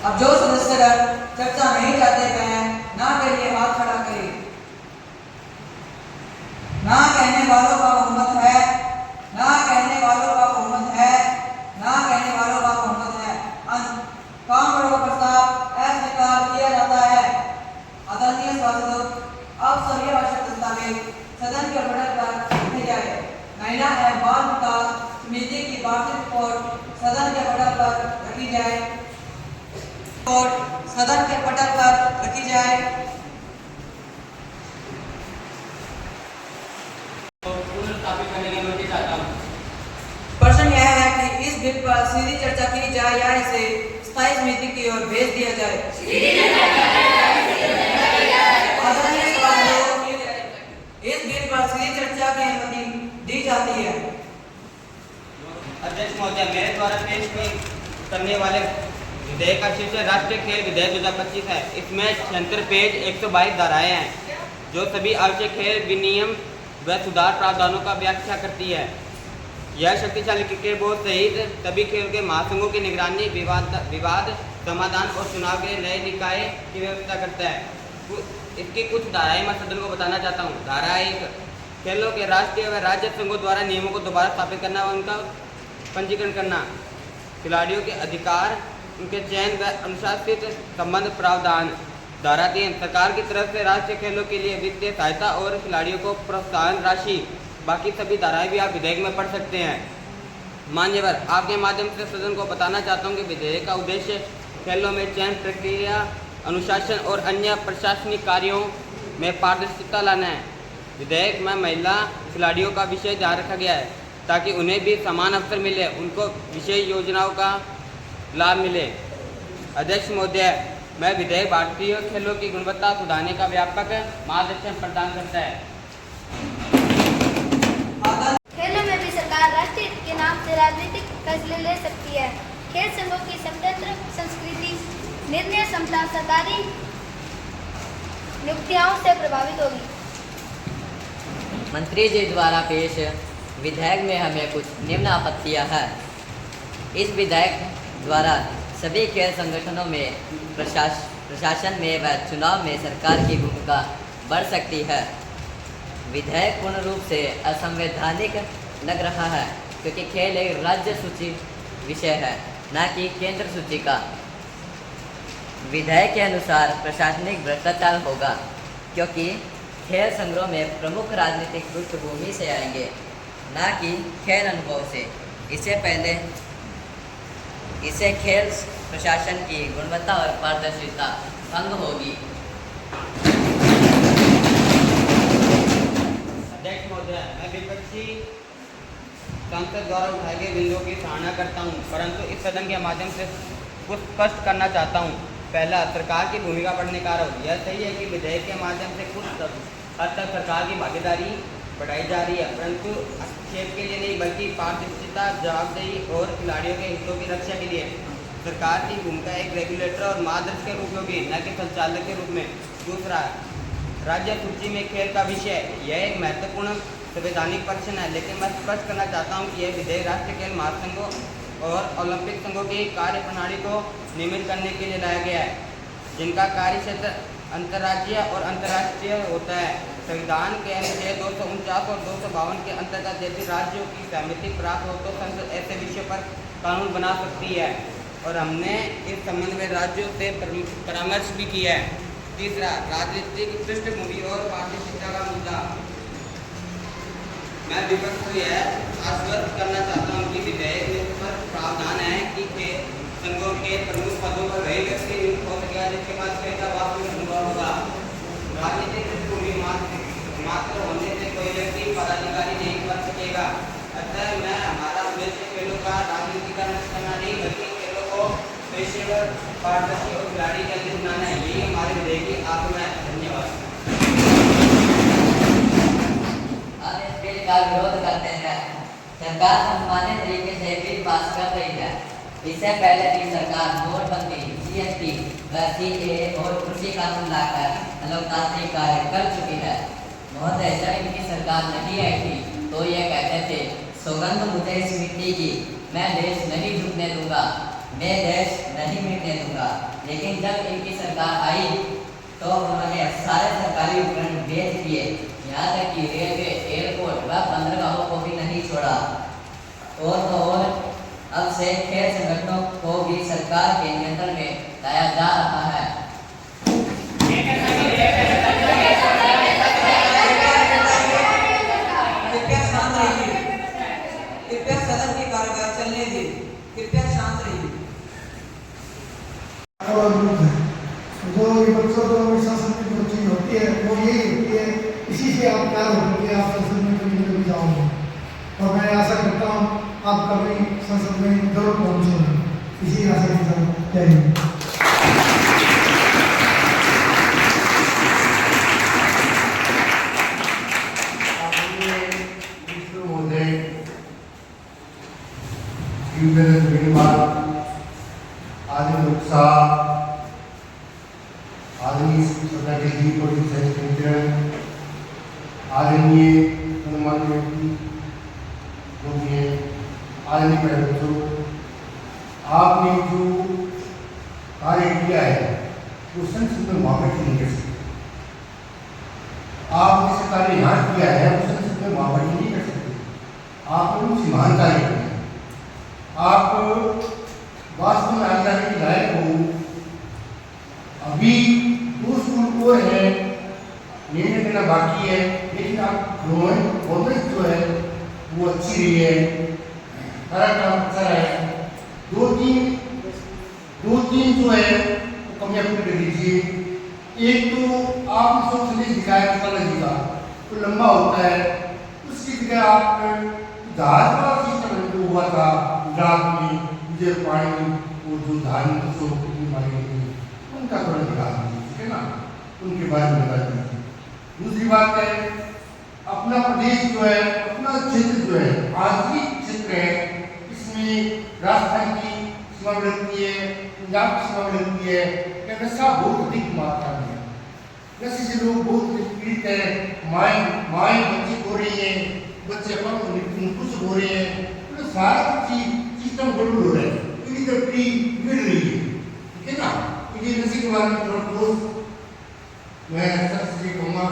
अब जो सदस्यगण चर्चा नहीं चाहते हैं ना के लिए हाथ खड़ा करें। ना कहने वालों का बहुमत है, ना कहने वालों का बहुमत है, ना कहने वालों का बहुमत है। काम का प्रस्ताव अस्वीकार किया जाता है। आदरणीय सभासद, अब सभी आवश्यक दस्तावेज सदन के पटल पर रखे जाए। महिला एवं बाल विकास समिति की वार्षिक रिपोर्ट सदन के पटल पर रखी जाए। रिपोर्ट सदन के पटल पर रखी जाए। प्रश्न यह है कि इस बिल पर सीधी चर्चा की जाए या इसे स्थायी समिति की ओर भेज दिया जाए। इस बिल पर सीधी चर्चा की अनुमति दी जाती है। अध्यक्ष महोदय, मेरे द्वारा पेश करने वाले विधेयक का शीर्षक राष्ट्रीय खेल विधेयक 2025 है। इसमें 76 पेज 122 धाराएं हैं जो सभी आवश्यक खेल विनियम व सुधार प्रावधानों का व्याख्या करती है। यह शक्तिशाली क्रिकेट बोर्ड सहित सभी खेल के महासंघों की निगरानी, विवाद समाधान और चुनाव के नए निकाय की व्यवस्था करता है। इसकी कुछ धाराएं मैं सदन को बताना चाहता हूँ। धारा 1, खेलों के राष्ट्रीय व राज्य संघों द्वारा नियमों को दोबारा स्थापित करना व उनका पंजीकरण करना। खिलाड़ियों के अधिकार, उनके चयन व अनुशासित संबंध प्रावधान। धारा 3, सरकार की तरफ से राष्ट्रीय खेलों के लिए वित्तीय सहायता और खिलाड़ियों को प्रोत्साहन राशि। बाकी सभी धाराएं भी आप विधेयक में पढ़ सकते हैं। मान्यवर, आपके माध्यम से सदन को बताना चाहता हूं कि विधेयक का उद्देश्य खेलों में चयन प्रक्रिया, अनुशासन और अन्य प्रशासनिक कार्यों में पारदर्शिता लाना है। विधेयक में महिला खिलाड़ियों का विषय ध्यान रखा गया है ताकि उन्हें भी समान अवसर मिले, उनको विशेष योजनाओं का लाभ मिले। अध्यक्ष महोदय, मैं विधेयक भारतीय खेलों की गुणवत्ता सुधारने का व्यापक मार्गदर्शन प्रदान करता है। खेलों में भी सरकार राष्ट्रीय हित के नाम से राजनीतिक फैसले ले सकती है। खेल संघों की स्वतंत्र संस्कृति, निर्णय क्षमता सरकारी नियुक्तियों से प्रभावित होगी। मंत्री जी द्वारा पेश विधेयक में हमें कुछ निम्न आपत्तियां हैं। इस विधेयक द्वारा सभी खेल संगठनों में प्रशासन में व चुनाव में सरकार की भूमिका बढ़ सकती है। विधेयक पूर्ण रूप से असंवैधानिक लग रहा है क्योंकि खेल एक राज्य सूची विषय है, न कि केंद्र सूची का। विधेयक के अनुसार प्रशासनिक भ्रष्टाचार होगा क्योंकि खेल संग्रह में प्रमुख राजनीतिक पृष्ठभूमि से आएंगे, न कि खेल अनुभव से। इससे खेल प्रशासन की गुणवत्ता और पारदर्शिता भंग होगी। अध्यक्ष महोदय, मैं विपक्षी सांसद द्वारा उठाए गए बिंदुओं की सराहना करता हूं, परंतु इस सदन के माध्यम से कुछ स्पष्ट करना चाहता हूं। पहला, सरकार की भूमिका बढ़ने का आरोप। यह सही है कि विधेयक के माध्यम से कुछ हद तक सरकार की भागीदारी बढ़ाई जा रही है, परंतु क्षेत्र के लिए नहीं बल्कि पारदर्शिता, जवाबदेही और खिलाड़ियों के हितों की रक्षा के लिए। सरकार की भूमिका एक रेगुलेटर और मार्गदर्शक के रूप में होगी, न कि संचालक के रूप में। दूसरा, राज्य सूची में खेल का विषय, यह एक महत्वपूर्ण संवैधानिक प्रश्न है, लेकिन मैं स्पष्ट करना चाहता हूं कि यह विधेयक राष्ट्रीय खेल महासंघों और ओलंपिक संघों की कार्य प्रणाली को नियमित करने के लिए लाया गया है, जिनका कार्य क्षेत्र अंतर्राज्यीय और अंतर्राष्ट्रीय होता है। संविधान के अनुच्छेद 249 और 252 के अंतर्गत यदि राज्यों की सहमति प्राप्त हो तो संसद ऐसे विषय पर कानून बना सकती है, और हमने इस संबंध में राज्यों से परामर्श भी किया है। तीसरा, राजनीतिक पृष्ठभूमि और पारदर्शिता का मुद्दा। मैं विपक्ष को यह आश्वस्त करना चाहता हूँ कि विधेयक में पर प्रावधान है कि संघों के प्रमुख पदों पर वही व्यक्ति नियुक्त हो सकेगा जिसके पास खेल का वास्तविक अनुभव होगा। राजनीतिक पृष्ठभूमि मात्र होने से कोई व्यक्ति पदाधिकारी नहीं बन सकेगा। अतः मैं हमारा उद्देश्य खेलों का राजनीतिकरण करना नहीं बल्कि खेलों को पेशेवर, पारदर्शी और खिलाड़ी केंद्रित बनाना है। यही हमारे विधेयक की आत्मा है। धन्यवाद। हम इस बिल का विरोध करते हैं। सरकार मनमाने तरीके से बिल पास कर रही है। इससे पहले भी सरकार नोटबंदी, जीएसटी व सीएए और कृषि कानून लाकर लोकतांत्रिक कार्य कर चुकी है। महोदय, जब इनकी सरकार नहीं आई थी तो ये कहते थे, सौगंध मुझे इस मिट्टी की, मैं देश नहीं झुकने दूंगा। मैं देश नहीं मिटने दूंगा। लेकिन जब इनकी सरकार आई तो उन्होंने सारे सरकारी उपकरण बेच दिए, यहाँ तक कि रेलवे, एयरपोर्ट व बंदरगाहों को भी नहीं छोड़ा। और तो और अब से खेल संगठनों को भी सरकार के नियंत्रण में लाया जा रहा है। कृपया शांत रहिए। कृपया सदन की कार्यवाही चलने दीजिए। कृपया शांत रहिए। और जो ये बच्चों को शासन की जो चीज होती है वो यही होती है, इसी से आप प्यार होकर के आप संसद में कभी न कभी जाओगे। और मैं आशा करता हूँ आप कभी संसद में जरूर पहुँचोगे, इसी आशा के साथ जय हिंद। आदरणीय उत्साह, आदरणीय सभा के जी आदरणीय गणमान्य व्यक्ति होती है, आदरणीय बच्चों, आपने जो कार्य किया है वो संसद में वापस नहीं कर सकते। आपने जो कार्य यहाँ किया है वो संसद में वापस नहीं कर सकते। आपने कुछ महान कार्य किया। आप वास्तव में आगे जाने के लायक हो। अभी 2 स्कूल और है, निर्णय करना बाकी है, लेकिन आप गवर्नमेंट जो है वो अच्छी रही है, सारा काम अच्छा रहा है। 2-3 जो है वो कमियां पूरी कर लीजिए। एक तो आप सब संदेश दिखाया टेक्नोलॉजी का तो लंबा होता है, उसकी जगह आप जहाज का सिस्टम जो हुआ था गुजरात में, मुझे पानी वो जो धार्मिक उत्सव की मांगी थी उनका थोड़ा ध्यान दीजिए, ठीक है ना, उनके बारे में बता दीजिए। दूसरी बात है, अपना प्रदेश जो है, अपना क्षेत्र जो है आंतरिक क्षेत्र है, इसमें राजस्थान की सीमा लगती है, पंजाब की सीमा लगती है, नशा बहुत अधिक मात्रा में है। नशे से लोग बहुत पीड़ित है, माएँ बच्चे हो रही हैं, बच्चे कुछ हो रहे हैं, तो सारा चीज सिस्टम गड़बड़ हो रहा है, पीढ़ी दर पीढ़ी बिगड़ रही है, ठीक है ना। तो ये नशे के बारे में थोड़ा ठोस मैं सर से कहूँगा